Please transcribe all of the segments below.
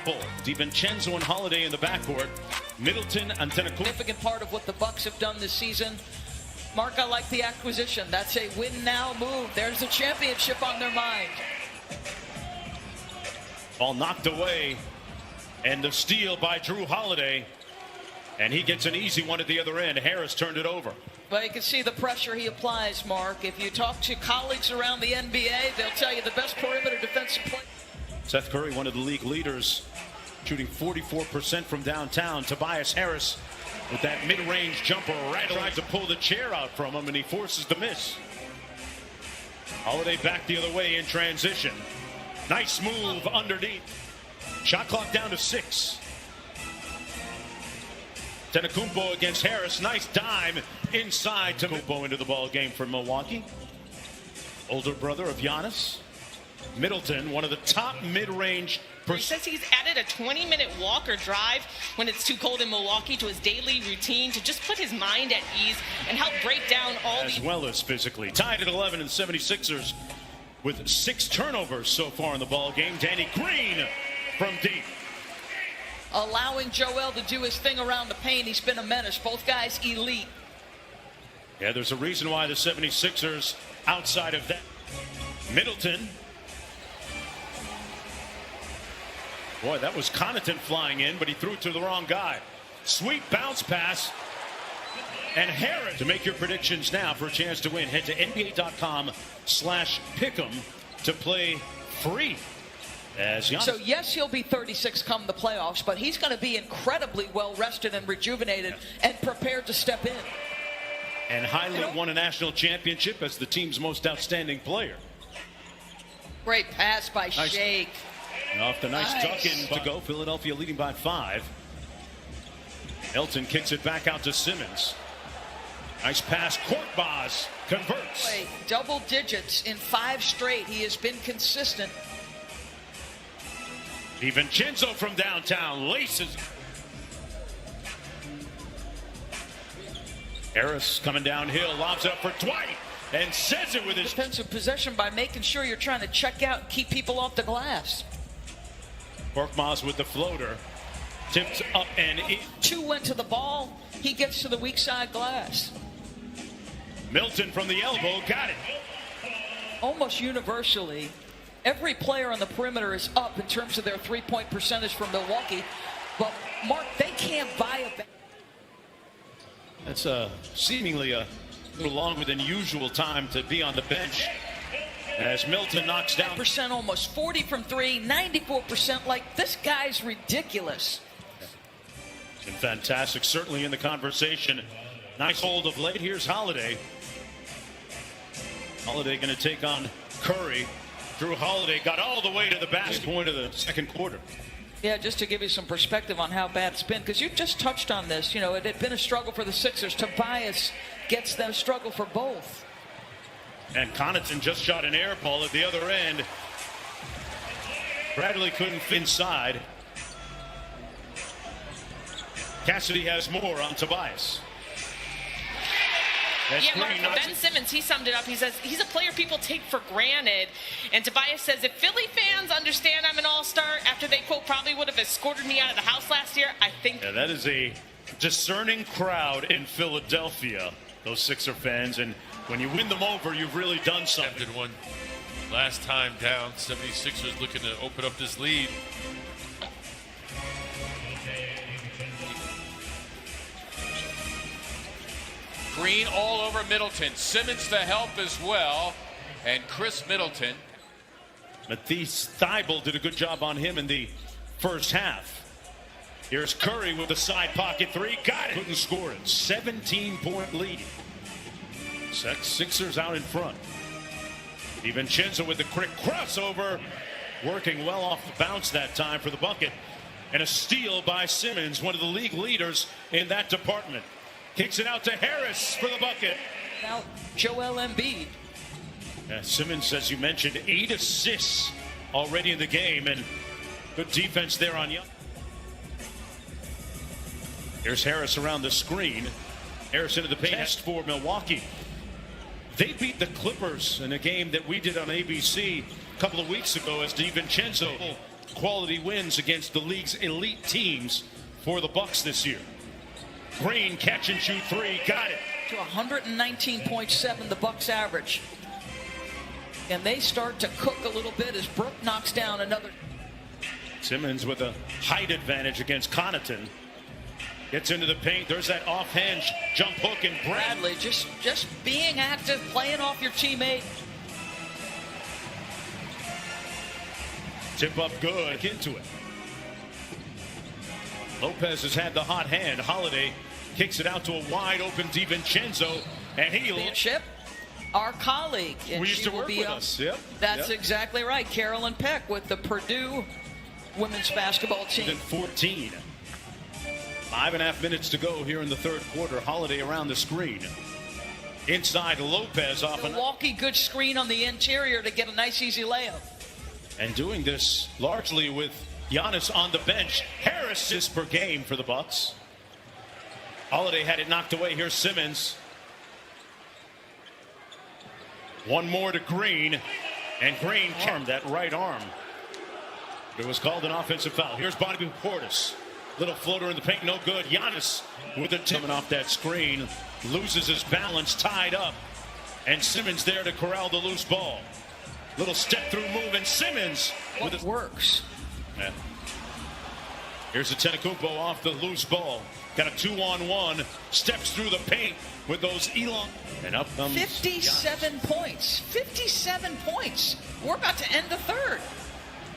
triple. DiVincenzo and Holiday in the backcourt. Middleton and Antetokounmpo. Significant part of what the Bucks have done this season. Mark, I like the acquisition. That's a win-now move. There's a championship on their mind. Ball knocked away, and the steal by Drew Holiday. And he gets an easy one at the other end. Harris turned it over. Well, you can see the pressure he applies, Mark. If you talk to colleagues around the NBA, they'll tell you the best perimeter defensive player. Seth Curry, one of the league leaders, shooting 44% from downtown. Tobias Harris with that mid-range jumper tried to pull the chair out from him, and he forces the miss. Holiday back the other way in transition. Nice move underneath. Shot clock down to 6. Antetokounmpo against Harris. Nice dime inside to Antetokounmpo into the ball game for Milwaukee. Older brother of Giannis. Middleton, one of the top mid-range. He says he's added a 20-minute walk or drive when it's too cold in Milwaukee to his daily routine to just put his mind at ease and help break down all as well as physically. Tied at 11 and 76ers with 6 turnovers so far in the ball game. Danny Green from deep. Allowing Joel to do his thing around the paint. He's been a menace. Both guys elite. Yeah, there's a reason why the 76ers outside of that. Middleton. Boy, that was Connaughton flying in, but he threw it to the wrong guy. Sweet bounce pass. And Harris. To make your predictions now for a chance to win, head to NBA.com/pick'em to play free. As Giannis. So, yes, he'll be 36 come the playoffs, but he's going to be incredibly well-rested and rejuvenated and prepared to step in. And highly won a national championship as the team's most outstanding player. Great pass by Shake. And off the nice tuck in to go. Philadelphia leading by 5. Elton kicks it back out to Simmons. Nice pass. Korkmaz converts. Double digits in 5 straight. He has been consistent. DiVincenzo from downtown laces. Harris coming downhill, lobs up for Dwight, and says it with his defensive possession by making sure you're trying to check out and keep people off the glass. Korkmaz with the floater, tipped up and in. 2 went to the ball. He gets to the weak side glass. Milton from the elbow, got it. Almost universally, every player on the perimeter is up in terms of their three-point percentage from Milwaukee. But, Mark, they can't buy a... That's seemingly a little longer than usual time to be on the bench. As Milton knocks down. Percent almost 40 from 3, 94%. Like, this guy's ridiculous. And fantastic, certainly in the conversation. Nice hold of late. Here's Holiday. Holiday going to take on Curry. Drew Holiday got all the way to the basket point of the second quarter. Yeah, just to give you some perspective on how bad it's been, because you just touched on this. You know, it had been a struggle for the Sixers. Tobias gets them struggle for both. And Connaughton just shot an air ball at the other end. Bradley couldn't fit inside. Cassidy has more on Tobias. Yeah, Mark, Ben Simmons, he summed it up. He says he's a player people take for granted. And Tobias says, if Philly fans understand I'm an all-star after they, quote, probably would have escorted me out of the house last year, I think... Yeah, that is a discerning crowd in Philadelphia, those Sixer fans. And when you win them over, you've really done something. One last time down, 76ers looking to open up this lead. Green all over Middleton. Simmons to help as well. And Chris Middleton. Matisse Thybulle did a good job on him in the first half. Here's Curry with the side pocket 3. Got it. Couldn't score it. 17-point lead. Sixers out in front. DiVincenzo with the quick crossover. Working well off the bounce that time for the bucket. And a steal by Simmons, one of the league leaders in that department. Kicks it out to Harris for the bucket. Now, Joel Embiid. Simmons, as you mentioned, 8 assists already in the game, and good defense there on Young. Here's Harris around the screen. Harris into the paint for Milwaukee. They beat the Clippers in a game that we did on ABC a couple of weeks ago as DiVincenzo quality wins against the league's elite teams for the Bucks this year. Green catch and shoot three, got it. To 119.7 the Bucks average. And they start to cook a little bit as Brook knocks down another. Simmons with a height advantage against Connaughton. Gets into the paint. There's that offhand jump hook, and Bradley just being active, playing off your teammate. Tip up good. Into it. Lopez has had the hot hand. Holiday kicks it out to a wide open DiVincenzo, and he Chip, our colleague. And we used she to will work be with up. us. Yep. That's exactly right. Carolyn Peck with the Purdue women's basketball team. 14. 5.5 minutes to go here in the third quarter. Holiday around the screen. Inside, Lopez off Milwaukee, good screen on the interior to get a nice easy layup. And doing this largely with Giannis on the bench. Harris assists per game for the Bucks. Holiday had it knocked away. Here's Simmons. One more to Green. And Green armed that right arm. It was called an offensive foul. Here's Bobby Portis. Little floater in the paint, no good. Giannis with a coming off that screen. Loses his balance, tied up. And Simmons there to corral the loose ball. Little step through move, and Simmons with it works. Yeah. Here's Antetokounmpo off the loose ball. Got a 2-on-1. Steps through the paint with those elong. And up comes 57 Giannis. points. 57 points. We're about to end the third.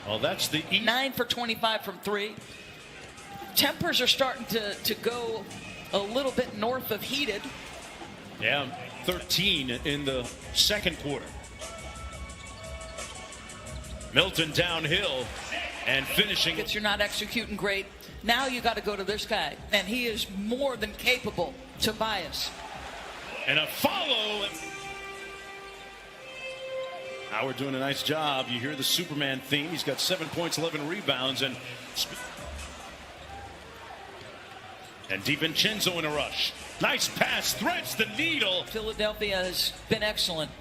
Well, that's the 9 for 25 from three. Tempers are starting to go a little bit north of heated. Yeah, 13 in the second quarter. Milton downhill and finishing. You're not executing great. Now you got to go to this guy, and he is more than capable. Tobias. And a follow. Howard doing a nice job. You hear the Superman theme. He's got 7 points, 11 rebounds, and DiVincenzo in a rush. Nice pass, threads the needle. Philadelphia has been excellent.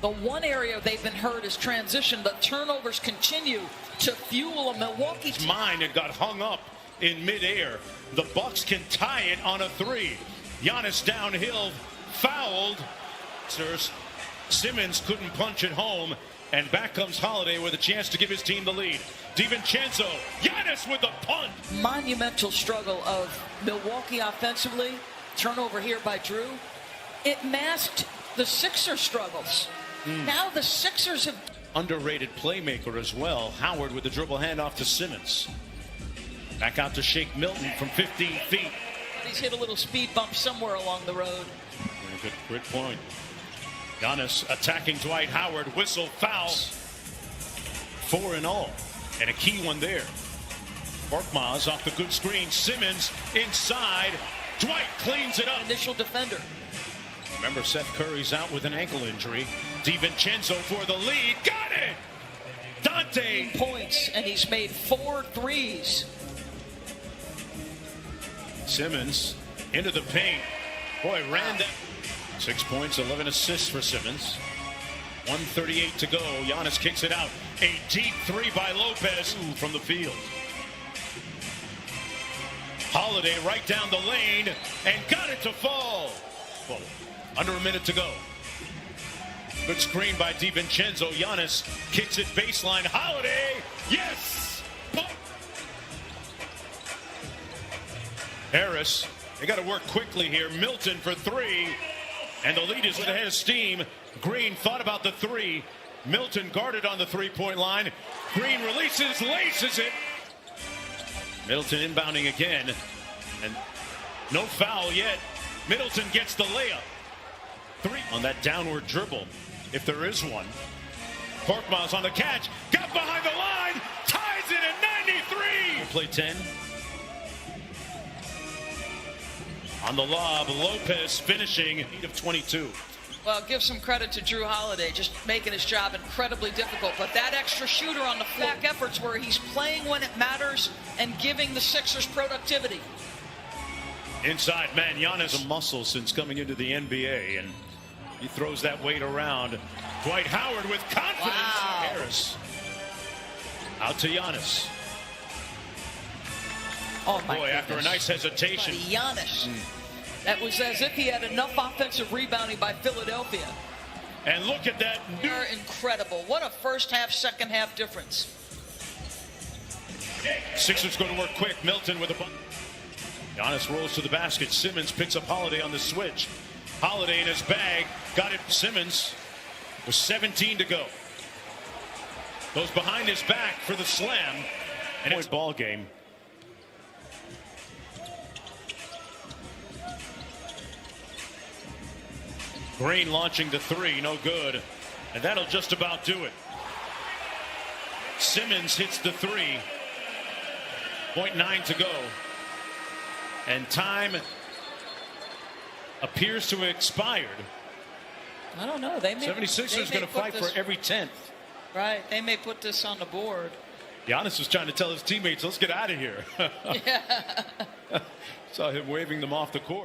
The one area they've been hurt is transition. The turnovers continue to fuel a Milwaukee team. Mine and got hung up in midair. The Bucks can tie it on a three. Giannis downhill, fouled. Simmons couldn't punch it home, and back comes Holiday with a chance to give his team the lead. DiVincenzo, Giannis with the punt. Monumental struggle of Milwaukee offensively. Turnover here by Drew. It masked the Sixers' struggles. Now the Sixers have... Underrated playmaker as well. Howard with the dribble handoff to Simmons. Back out to Shake Milton from 15 feet. He's hit a little speed bump somewhere along the road. Yeah, good point. Giannis attacking Dwight Howard. Whistle, foul. 4 in all. And a key one there. Korkmaz off the good screen. Simmons inside. Dwight cleans it up. Initial defender. Remember, Seth Curry's out with an ankle injury. DiVincenzo for the lead. Got it! Dante. Points, and he's made 4 threes. Simmons into the paint. Boy, ran that. 6 points, 11 assists for Simmons. 1:38 to go. Giannis kicks it out. A deep three by Lopez from the field. Holiday right down the lane and got it to fall. Well, under a minute to go. Good screen by DiVincenzo. Giannis kicks it baseline. Holiday, yes! Harris, they got to work quickly here. Milton for three. And the lead is with a head of steam. Green thought about the three. Milton guarded on the three-point line. Green releases, laces it. Middleton inbounding again. And no foul yet. Middleton gets the layup. 3 on that downward dribble, if there is one. Korkmaz on the catch. Got behind the line. Ties it at 93. Play 10. On the lob, Lopez finishing of 22. Well, give some credit to Drew Holiday, just making his job incredibly difficult. But that extra shooter on the back efforts where he's playing when it matters and giving the Sixers productivity. Inside man, Giannis a muscle since coming into the NBA, and he throws that weight around. Dwight Howard with confidence. Wow. Harris. Out to Giannis. Oh, my Boy, after a goodness. nice hesitation. Buddy, Giannis. That was as if he had enough offensive rebounding by Philadelphia. And look at that. They're incredible. What a first half, second half difference. Sixers go to work quick. Milton with a bunt. Giannis rolls to the basket. Simmons picks up Holiday on the switch. Holiday in his bag. Got it. Simmons with 17 to go. Goes behind his back for the slam. And it's a ball game. Green launching the three, no good. And that'll just about do it. Simmons hits the three. 0.9 to go. And time appears to have expired. I don't know. They may 76ers going to fight for every 10th. Right. They may put this on the board. Giannis was trying to tell his teammates, let's get out of here. Yeah. Saw him waving them off the court.